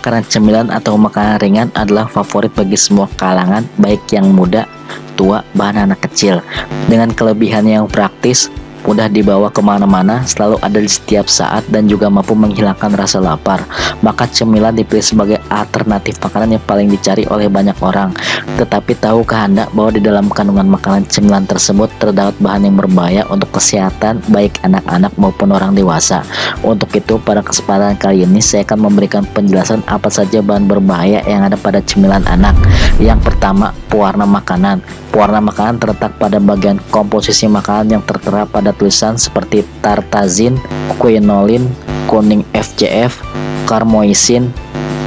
Makanan cemilan atau makanan ringan adalah favorit bagi semua kalangan, baik yang muda, tua, bahkan anak kecil. Dengan kelebihan yang praktis, mudah dibawa kemana-mana, selalu ada di setiap saat, dan juga mampu menghilangkan rasa lapar. Maka cemilan dipilih sebagai alternatif makanan yang paling dicari oleh banyak orang. Tetapi tahukah Anda bahwa di dalam kandungan makanan cemilan tersebut terdapat bahan yang berbahaya untuk kesehatan baik anak-anak maupun orang dewasa? Untuk itu, pada kesempatan kali ini saya akan memberikan penjelasan apa saja bahan berbahaya yang ada pada cemilan anak. Yang pertama, pewarna makanan. Pewarna makanan terletak pada bagian komposisi makanan yang tertera pada tulisan seperti tartazin, quinolin, kuning FCF, karmoisin,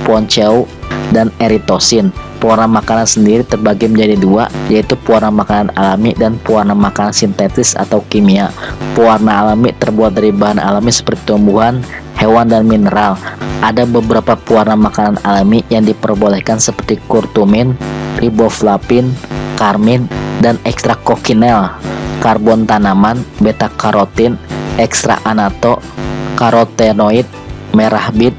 ponceu, dan erythrosin. Pewarna makanan sendiri terbagi menjadi dua, yaitu pewarna makanan alami dan pewarna makanan sintetis atau kimia. Pewarna alami terbuat dari bahan alami seperti tumbuhan, hewan, dan mineral. Ada beberapa pewarna makanan alami yang diperbolehkan seperti kurkumin, riboflavin, karmin, dan ekstrak kokinel, karbon tanaman, beta karotin, ekstra anato, karotenoid, merah bit,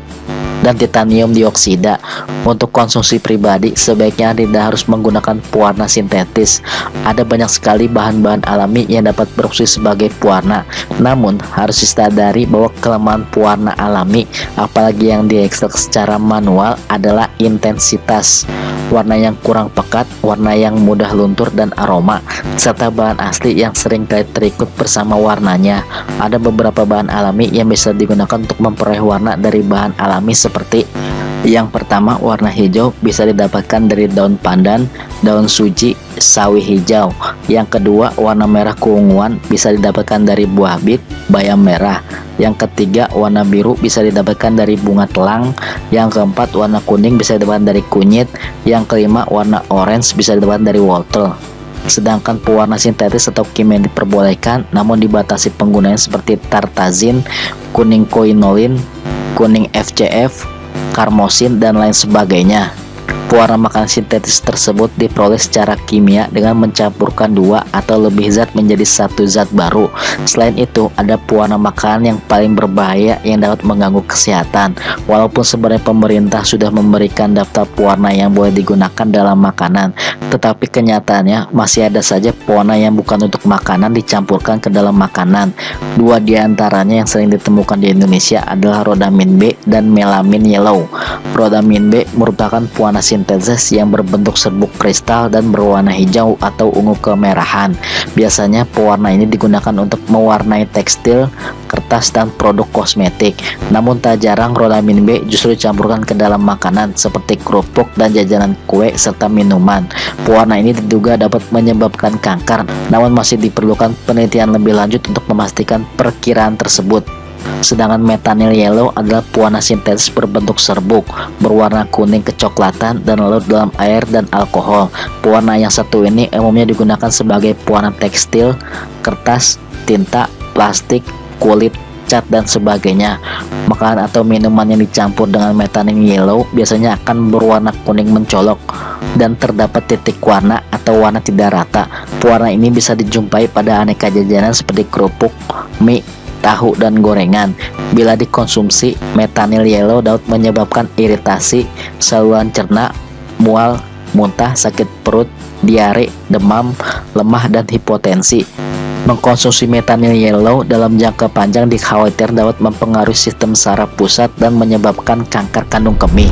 dan titanium dioksida. Untuk konsumsi pribadi, sebaiknya tidak harus menggunakan pewarna sintetis. Ada banyak sekali bahan-bahan alami yang dapat berfungsi sebagai pewarna. Namun, harus disadari bahwa kelemahan pewarna alami, apalagi yang diekstrak secara manual, adalah intensitas. Warna yang kurang pekat, warna yang mudah luntur dan aroma, serta bahan asli yang sering kali terikut bersama warnanya. Ada beberapa bahan alami yang bisa digunakan untuk memperoleh warna dari bahan alami seperti: yang pertama, warna hijau bisa didapatkan dari daun pandan, daun suji, sawi hijau. Yang kedua, warna merah keunguan bisa didapatkan dari buah bit, bayam merah. Yang ketiga, warna biru bisa didapatkan dari bunga telang. Yang keempat, warna kuning bisa didapatkan dari kunyit. Yang kelima, warna orange bisa didapatkan dari wortel. Sedangkan pewarna sintetis atau kimia diperbolehkan, namun dibatasi penggunaannya seperti tartazin, kuning quinolin, kuning FCF, karmosin, dan lain sebagainya. Pewarna makanan sintetis tersebut diperoleh secara kimia dengan mencampurkan dua atau lebih zat menjadi satu zat baru. Selain itu, ada pewarna makanan yang paling berbahaya yang dapat mengganggu kesehatan. Walaupun sebenarnya pemerintah sudah memberikan daftar pewarna yang boleh digunakan dalam makanan, tetapi kenyataannya masih ada saja pewarna yang bukan untuk makanan dicampurkan ke dalam makanan. Dua di antaranya yang sering ditemukan di Indonesia adalah rhodamin B dan melamine yellow. Rhodamin B merupakan pewarna sintetis yang berbentuk serbuk kristal dan berwarna hijau atau ungu kemerahan. Biasanya pewarna ini digunakan untuk mewarnai tekstil, kertas, dan produk kosmetik. Namun tak jarang rhodamin B justru dicampurkan ke dalam makanan seperti kerupuk dan jajanan kue serta minuman. Pewarna ini diduga dapat menyebabkan kanker, namun masih diperlukan penelitian lebih lanjut untuk memastikan perkiraan tersebut. Sedangkan methanol yellow adalah pewarna sintetis berbentuk serbuk, berwarna kuning kecoklatan dan larut dalam air dan alkohol. Pewarna yang satu ini umumnya digunakan sebagai pewarna tekstil, kertas, tinta, plastik, kulit, cat, dan sebagainya. Makanan atau minuman yang dicampur dengan methanol yellow biasanya akan berwarna kuning mencolok dan terdapat titik warna atau warna tidak rata. Pewarna ini bisa dijumpai pada aneka jajanan seperti kerupuk, mie, tahu, dan gorengan. Bila dikonsumsi, methanol yellow dapat menyebabkan iritasi saluran cerna, mual, muntah, sakit perut, diare, demam, lemah, dan hipotensi. Mengkonsumsi methanol yellow dalam jangka panjang dikhawatirkan dapat mempengaruhi sistem saraf pusat dan menyebabkan kanker kandung kemih.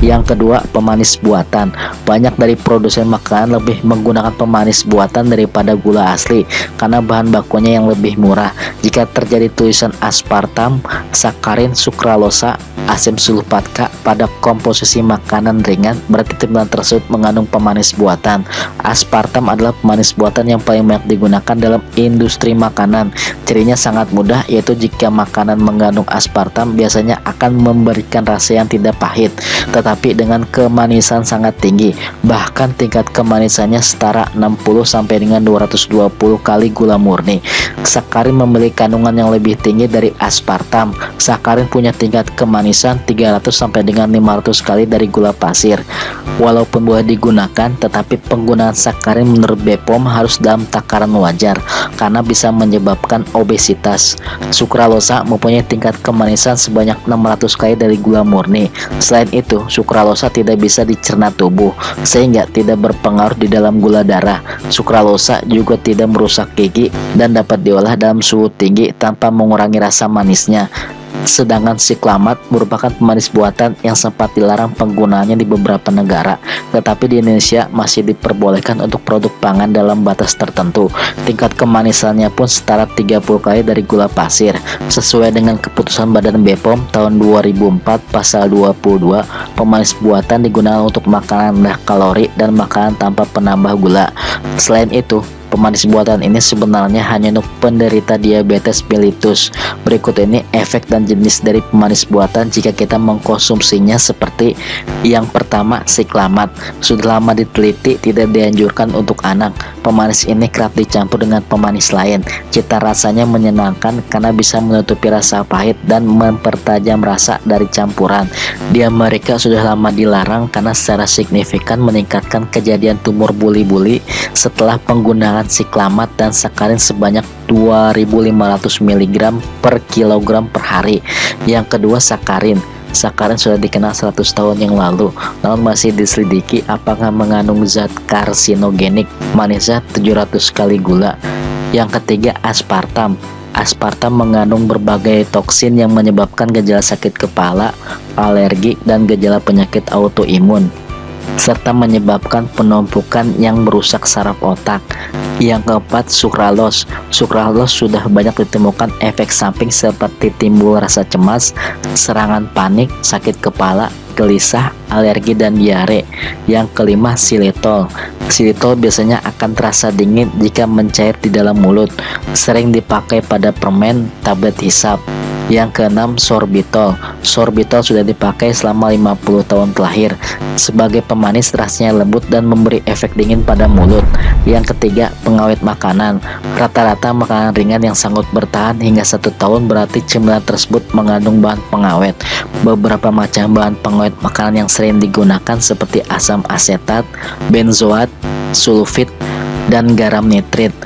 Yang kedua, pemanis buatan. Banyak dari produsen makanan lebih menggunakan pemanis buatan daripada gula asli karena bahan bakunya yang lebih murah. Jika terjadi tulisan aspartam, sakarin, sukralosa, asam sulfatka pada komposisi makanan ringan, berarti cemilan tersebut mengandung pemanis buatan. Aspartam adalah pemanis buatan yang paling banyak digunakan dalam industri makanan. Cirinya sangat mudah, yaitu jika makanan mengandung aspartam biasanya akan memberikan rasa yang tidak pahit, tetapi dengan kemanisan sangat tinggi. Bahkan tingkat kemanisannya setara 60 sampai dengan 220 kali gula murni. Sakarin memiliki kandungan yang lebih tinggi dari aspartam. Sakarin punya tingkat kemanisan 300 sampai dengan 500 kali dari gula pasir. Walaupun boleh digunakan, tetapi penggunaan sakarin menurut BPOM harus dalam takaran wajar, karena bisa menyebabkan obesitas. Sukralosa mempunyai tingkat kemanisan sebanyak 600 kali dari gula murni. Selain itu, sukralosa tidak bisa dicerna tubuh, sehingga tidak berpengaruh di dalam gula darah. Sukralosa juga tidak merusak gigi dan dapat diolah dalam suhu tinggi tanpa mengurangi rasa manisnya. Sedangkan siklamat merupakan pemanis buatan yang sempat dilarang penggunaannya di beberapa negara, tetapi di Indonesia masih diperbolehkan untuk produk pangan dalam batas tertentu. Tingkat kemanisannya pun setara 30 kali dari gula pasir. Sesuai dengan keputusan Badan BPOM tahun 2004 pasal 22, pemanis buatan digunakan untuk makanan rendah kalori dan makanan tanpa penambah gula. Selain itu, pemanis buatan ini sebenarnya hanya untuk penderita diabetes mellitus. Berikut ini efek dan jenis dari pemanis buatan jika kita mengkonsumsinya. Seperti yang pertama, siklamat. Sudah lama diteliti tidak dianjurkan untuk anak. Pemanis ini kerap dicampur dengan pemanis lain. Cita rasanya menyenangkan karena bisa menutupi rasa pahit dan mempertajam rasa dari campuran. Di Amerika sudah lama dilarang karena secara signifikan meningkatkan kejadian tumor buli-buli setelah penggunaan siklamat dan sakarin sebanyak 2.500 mg per kilogram per hari. Yang kedua, sakarin. Sakarin sudah dikenal 100 tahun yang lalu, namun masih diselidiki apakah mengandung zat karsinogenik. Manisnya 700 kali gula. Yang ketiga, aspartam. Aspartam mengandung berbagai toksin yang menyebabkan gejala sakit kepala, alergi, dan gejala penyakit autoimun, serta menyebabkan penumpukan yang merusak saraf otak. Yang keempat, sukralos. Sukralos sudah banyak ditemukan efek samping seperti timbul rasa cemas, serangan panik, sakit kepala, gelisah, alergi, dan diare. Yang kelima, xilitol. Xilitol biasanya akan terasa dingin jika mencair di dalam mulut, sering dipakai pada permen, tablet hisap. Yang keenam, sorbitol. Sorbitol sudah dipakai selama 50 tahun terakhir. Sebagai pemanis, rasanya lembut dan memberi efek dingin pada mulut. Yang ketiga, pengawet makanan. Rata-rata makanan ringan yang sanggup bertahan hingga 1 tahun berarti cemilan tersebut mengandung bahan pengawet. Beberapa macam bahan pengawet makanan yang sering digunakan seperti asam asetat, benzoat, sulfit, dan garam nitrit.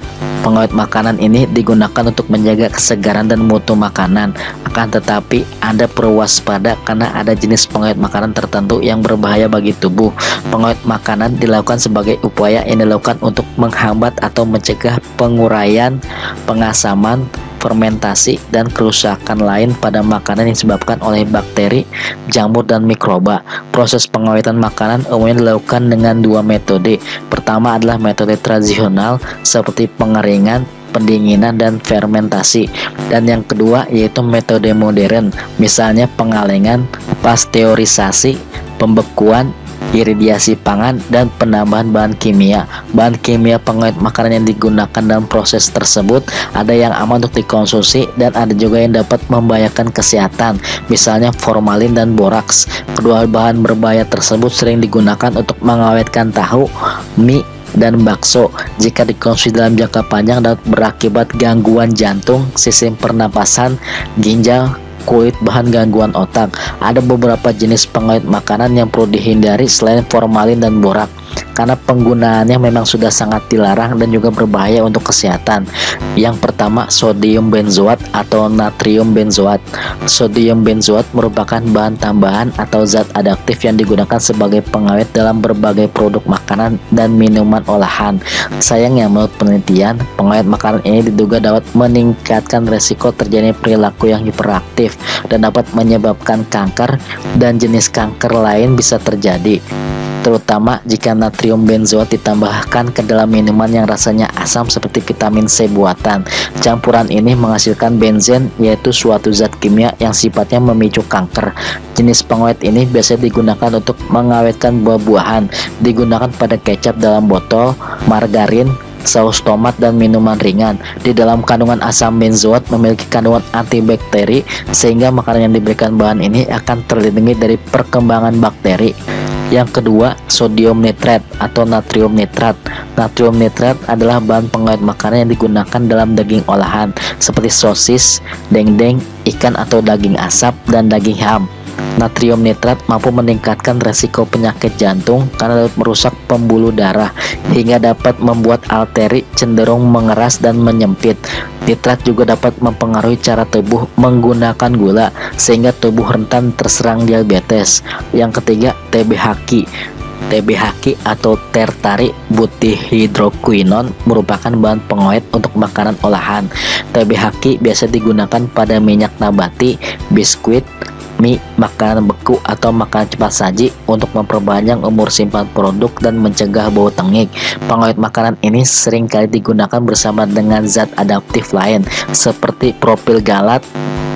Pengawet makanan ini digunakan untuk menjaga kesegaran dan mutu makanan. Akan tetapi, Anda perlu waspada karena ada jenis pengawet makanan tertentu yang berbahaya bagi tubuh. Pengawet makanan dilakukan sebagai upaya yang dilakukan untuk menghambat atau mencegah penguraian, pengasaman, fermentasi, dan kerusakan lain pada makanan yang disebabkan oleh bakteri, jamur, dan mikroba. Proses pengawetan makanan umumnya dilakukan dengan 2 metode. Pertama adalah metode tradisional seperti pengeringan, pendinginan, dan fermentasi. Dan yang kedua yaitu metode modern, misalnya pengalengan, pasteurisasi, pembekuan, iridiasi pangan, dan penambahan bahan kimia. Bahan kimia pengawet makanan yang digunakan dalam proses tersebut ada yang aman untuk dikonsumsi dan ada juga yang dapat membahayakan kesehatan, misalnya formalin dan boraks. Kedua bahan berbahaya tersebut sering digunakan untuk mengawetkan tahu, mie, dan bakso. Jika dikonsumsi dalam jangka panjang dapat berakibat gangguan jantung, sistem pernapasan, ginjal, kulit, bahan gangguan otak. Ada beberapa jenis pengawet makanan yang perlu dihindari selain formalin dan borak, karena penggunaannya memang sudah sangat dilarang dan juga berbahaya untuk kesehatan. Yang pertama, sodium benzoat atau natrium benzoat. Sodium benzoat merupakan bahan tambahan atau zat adaptif yang digunakan sebagai pengawet dalam berbagai produk makanan dan minuman olahan. Sayangnya, menurut penelitian, pengawet makanan ini diduga dapat meningkatkan resiko terjadinya perilaku yang hiperaktif dan dapat menyebabkan kanker dan jenis kanker lain bisa terjadi, terutama jika natrium benzoat ditambahkan ke dalam minuman yang rasanya asam seperti vitamin C buatan. Campuran ini menghasilkan benzen, yaitu suatu zat kimia yang sifatnya memicu kanker. Jenis pengawet ini biasanya digunakan untuk mengawetkan buah-buahan, digunakan pada kecap dalam botol, margarin, saus tomat, dan minuman ringan. Di dalam kandungan asam benzoat memiliki kandungan antibakteri sehingga makanan yang diberikan bahan ini akan terlindungi dari perkembangan bakteri. Yang kedua, sodium nitrat atau natrium nitrat. Natrium nitrat adalah bahan pengawet makanan yang digunakan dalam daging olahan seperti sosis, dendeng, ikan atau daging asap, dan daging ham. Natrium nitrat mampu meningkatkan resiko penyakit jantung karena dapat merusak pembuluh darah hingga dapat membuat arteri cenderung mengeras dan menyempit. Nitrat juga dapat mempengaruhi cara tubuh menggunakan gula sehingga tubuh rentan terserang diabetes. Yang ketiga, TBHQ. TBHQ atau tertiary butyrhydroquinone merupakan bahan pengawet untuk makanan olahan. TBHQ biasa digunakan pada minyak nabati, biskuit, mie, makanan beku atau makanan cepat saji untuk memperpanjang umur simpan produk dan mencegah bau tengik. Pengawet makanan ini sering kali digunakan bersama dengan zat adaptif lain seperti propil galat.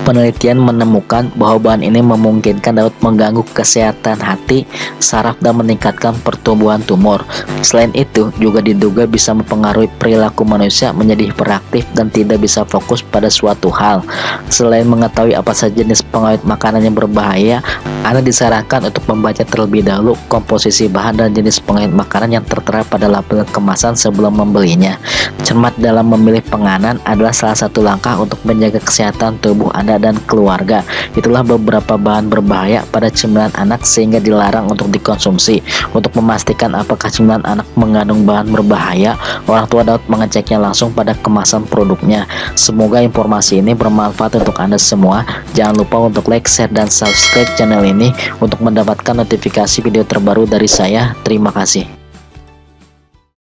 Penelitian menemukan bahwa bahan ini memungkinkan dapat mengganggu kesehatan hati, saraf, dan meningkatkan pertumbuhan tumor. Selain itu, juga diduga bisa mempengaruhi perilaku manusia menjadi hiperaktif dan tidak bisa fokus pada suatu hal. Selain mengetahui apa saja jenis pengawet makanan yang berbahaya, Anda disarankan untuk membaca terlebih dahulu komposisi bahan dan jenis pengawet makanan yang tertera pada label kemasan sebelum membelinya. Cermat dalam memilih penganan adalah salah satu langkah untuk menjaga kesehatan tubuh Anda dan keluarga. Itulah beberapa bahan berbahaya pada cemilan anak sehingga dilarang untuk dikonsumsi. Untuk memastikan apakah cemilan anak mengandung bahan berbahaya, orang tua dapat mengeceknya langsung pada kemasan produknya. Semoga informasi ini bermanfaat untuk Anda semua. Jangan lupa untuk like, share, dan subscribe channel ini untuk mendapatkan notifikasi video terbaru dari saya. Terima kasih.